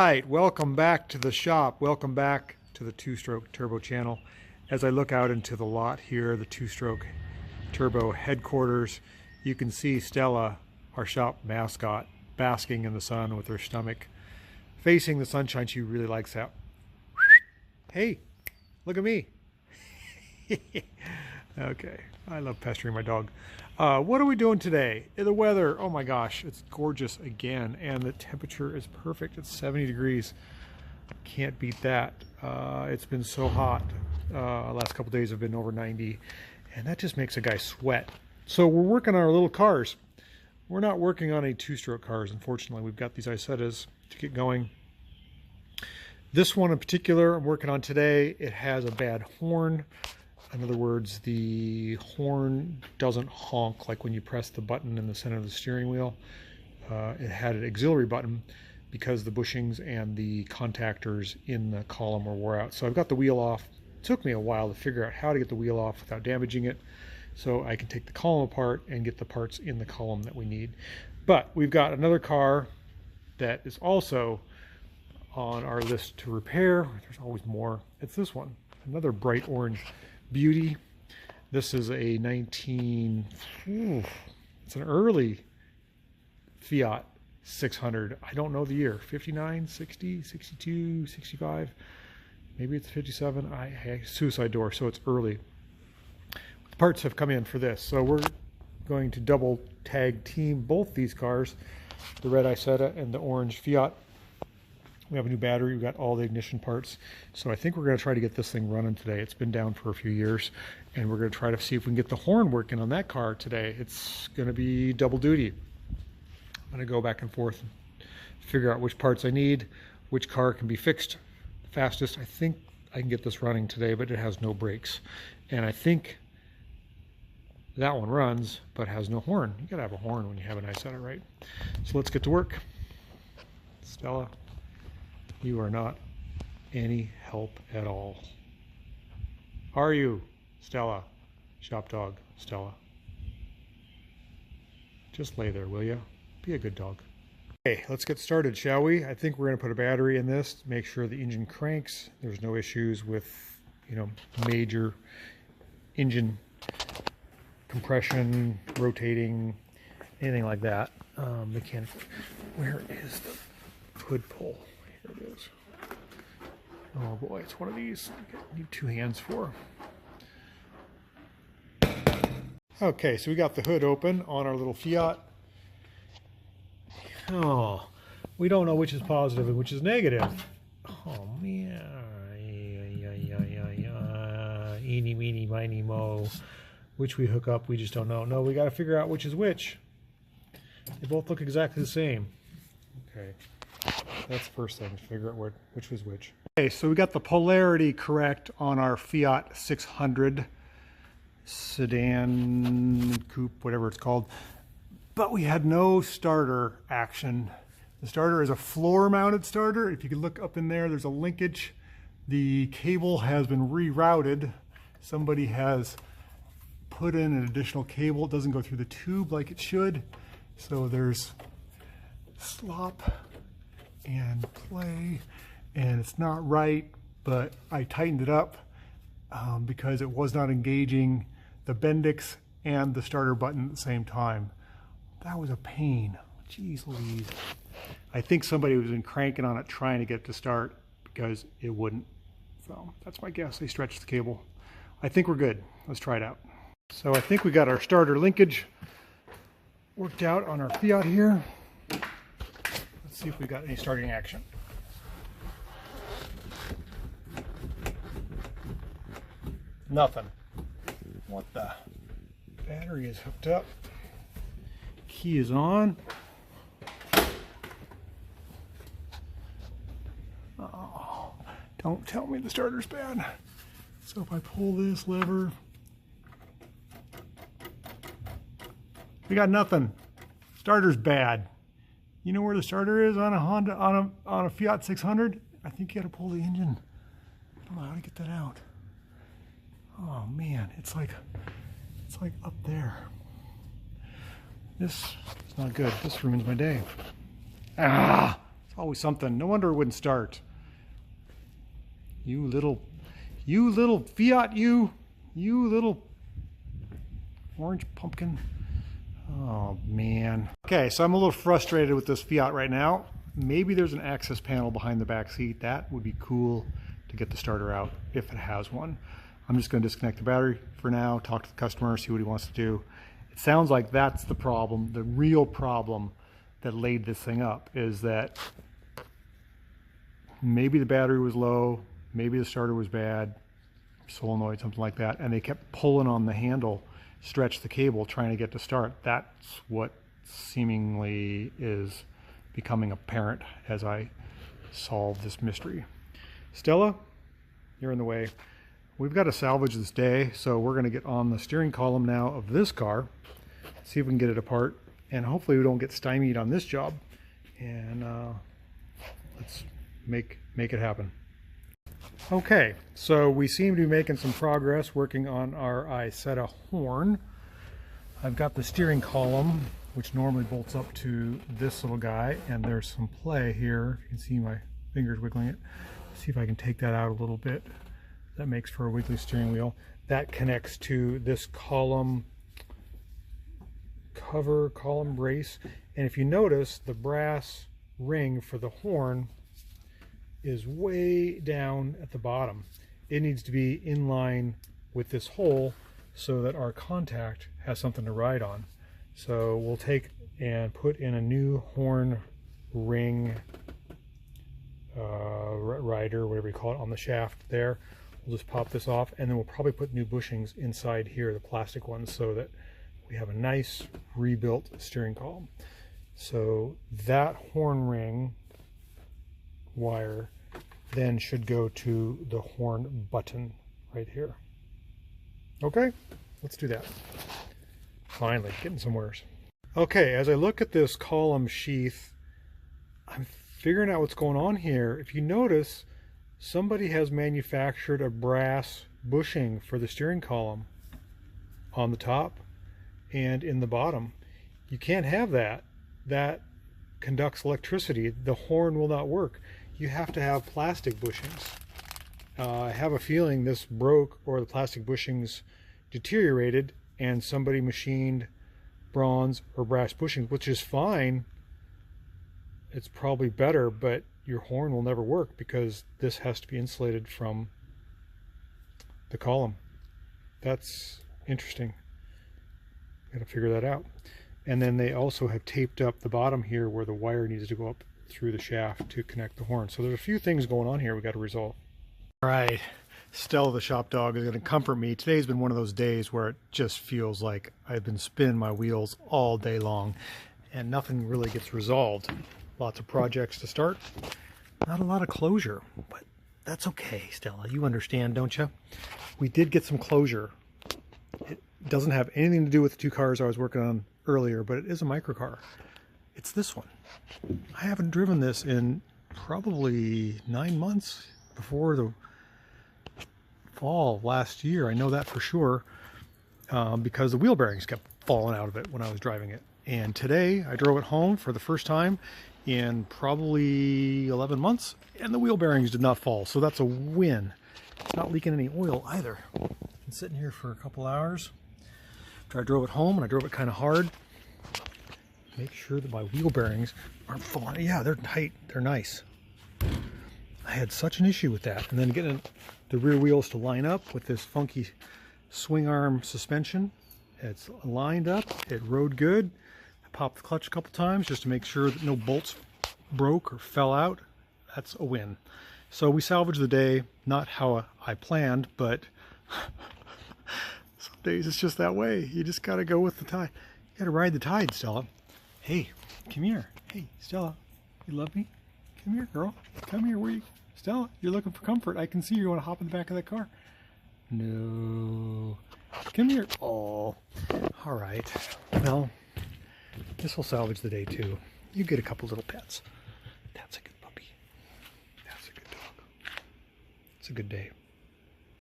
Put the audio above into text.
Right, welcome back to the shop. Welcome back to the two-stroke turbo channel. As I look out into the lot here, the two-stroke turbo headquarters, you can see Stella, our shop mascot, basking in the sun with her stomach facing the sunshine. She really likes that. Hey, look at me. Okay, I love pestering my dog. What are we doing today? The weather, oh my gosh, it's gorgeous again, and the temperature is perfect. It's 70 degrees. Can't beat that. It's been so hot. Last couple days have been over 90, and that just makes a guy sweat. So we're working on our little cars. We're not working on any two-stroke cars, unfortunately. We've got these Isettas to get going. This one in particular I'm working on today, it has a bad horn. In other words, the horn doesn't honk like when you press the button in the center of the steering wheel. It had an auxiliary button because the bushings and the contactors in the column were wore out. So I've got the wheel off. It took me a while to figure out how to get the wheel off without damaging it, so I can take the column apart and get the parts in the column that we need. But we've got another car that is also on our list to repair. There's always more. It's this one, another bright orange beauty. This is a it's an early Fiat 600. I don't know the year. 59, 60, 62, 65. Maybe it's 57. Suicide door, so it's early. The parts have come in for this, so we're going to double tag team both these cars, the red Isetta and the orange Fiat. We have a new battery, we've got all the ignition parts. So I think we're gonna try to get this thing running today. It's been down for a few years, and we're gonna try to see if we can get the horn working on that car today. It's gonna be double duty. I'm gonna go back and forth and figure out which parts I need, which car can be fixed fastest. I think I can get this running today, but it has no brakes. And I think that one runs, but has no horn. You gotta have a horn when you have an Isetta, right? So let's get to work. Stella, you are not any help at all. Are you, Stella? Shop dog, Stella. Just lay there, will you? Be a good dog. Okay, let's get started, shall we? I think we're going to put a battery in this to make sure the engine cranks. There's no issues with, major engine compression, rotating, anything like that. Mechanical. Where is the hood pull? Here it is. Oh boy, it's one of these I need two hands for. Okay, so we got the hood open on our little Fiat. Oh, we don't know which is positive and which is negative. Oh man. Eeny, meeny, miny, mo. Which we hook up, we just don't know. No, we got to figure out which is which. They both look exactly the same. Okay. That's the first thing, to figure out which was which. Okay, so we got the polarity correct on our Fiat 600 sedan, coupe, whatever it's called. But we had no starter action. The starter is a floor-mounted starter. If you can look up in there, there's a linkage. The cable has been rerouted. Somebody has put in an additional cable. It doesn't go through the tube like it should. So there's slop and play, and it's not right, but I tightened it up because it was not engaging the Bendix and the starter button at the same time. That was a pain. Jeez Louise. I think somebody was been cranking on it trying to get it to start because it wouldn't. So that's my guess. They stretched the cable. I think we're good. Let's try it out. So I think we got our starter linkage worked out on our Fiat here. Let's see if we got any starting action. Nothing. What the? Battery is hooked up. Key is on. Oh, don't tell me the starter's bad. So if I pull this lever, we got nothing. Starter's bad. You know where the starter is on a Honda, on a Fiat 600? I think you got to pull the engine. I don't know how to get that out. Oh man, it's like up there. This is not good. This ruins my day. Ah, it's Always something. No wonder it wouldn't start. You little Fiat, you little orange pumpkin. Oh man. Okay, so I'm a little frustrated with this Fiat right now. Maybe there's an access panel behind the back seat. That would be cool to get the starter out if it has one. I'm just going to disconnect the battery for now, talk to the customer, see what he wants to do. It sounds like that's the problem. The real problem that laid this thing up is that maybe the battery was low, maybe the starter was bad, solenoid, something like that, and they kept pulling on the handle, stretch the cable, trying to get to start. That's what seemingly is becoming apparent as I solve this mystery. Stella, you're in the way. We've got to salvage this day, so we're going to get on the steering column now of this car, see if we can get it apart, and hopefully we don't get stymied on this job, and let's make it happen. Okay, so we seem to be making some progress working on our Isetta horn. I've got the steering column, which normally bolts up to this little guy, and there's some play here. You can see my fingers wiggling it. See if I can take that out a little bit. That makes for a wiggly steering wheel. That connects to this column brace, and if you notice, the brass ring for the horn is way down at the bottom. It needs to be in line with this hole so that our contact has something to ride on. So we'll take and put in a new horn ring rider, whatever you call it, on the shaft there. We'll just pop this off, and then we'll probably put new bushings inside here, the plastic ones, so that we have a nice rebuilt steering column. So that horn ring wire then should go to the horn button right here. Okay, let's do that. Finally, getting somewheres. Okay, as I look at this column sheath, I'm figuring out what's going on here. If you notice, somebody has manufactured a brass bushing for the steering column on the top and in the bottom. You can't have that. That conducts electricity. The horn will not work. You have to have plastic bushings. I have a feeling this broke, or the plastic bushings deteriorated, and somebody machined bronze or brass bushings, which is fine. It's probably better, but your horn will never work because this has to be insulated from the column. That's interesting. Got to figure that out. And then they also have taped up the bottom here where the wire needs to go up through the shaft to connect the horn. So there's a few things going on here we got to resolve. All right, Stella the shop dog is going to comfort me. Today's been one of those days where it just feels like I've been spinning my wheels all day long and nothing really gets resolved. Lots of projects to start, not a lot of closure, but that's okay, Stella. You understand, don't you? We did get some closure. It doesn't have anything to do with the two cars I was working on earlier, but it is a microcar. It's this one. I haven't driven this in probably 9 months before the fall of last year. I know that for sure because the wheel bearings kept falling out of it when I was driving it. And today I drove it home for the first time in probably 11 months, and the wheel bearings did not fall, so that's a win. It's not leaking any oil either. Been sitting here for a couple hours after I drove it home, and I drove it kind of hard. Make sure that my wheel bearings aren't falling. Yeah, they're tight, they're nice. I had such an issue with that, and then getting the rear wheels to line up with this funky swing arm suspension. It's lined up, it rode good. Popped the clutch a couple times just to make sure that no bolts broke or fell out. That's a win. So we salvaged the day, not how I planned, but some days it's just that way. You just got to go with the tide. You got to ride the tide, Stella. Hey, come here. Hey, Stella, you love me? Come here, girl. Come here. Where you? Stella, you're looking for comfort. I can see you want to hop in the back of that car. No. Come here. Oh, all right. Well, this will salvage the day too. You get a couple little pets. That's a good puppy. That's a good dog. It's a good day.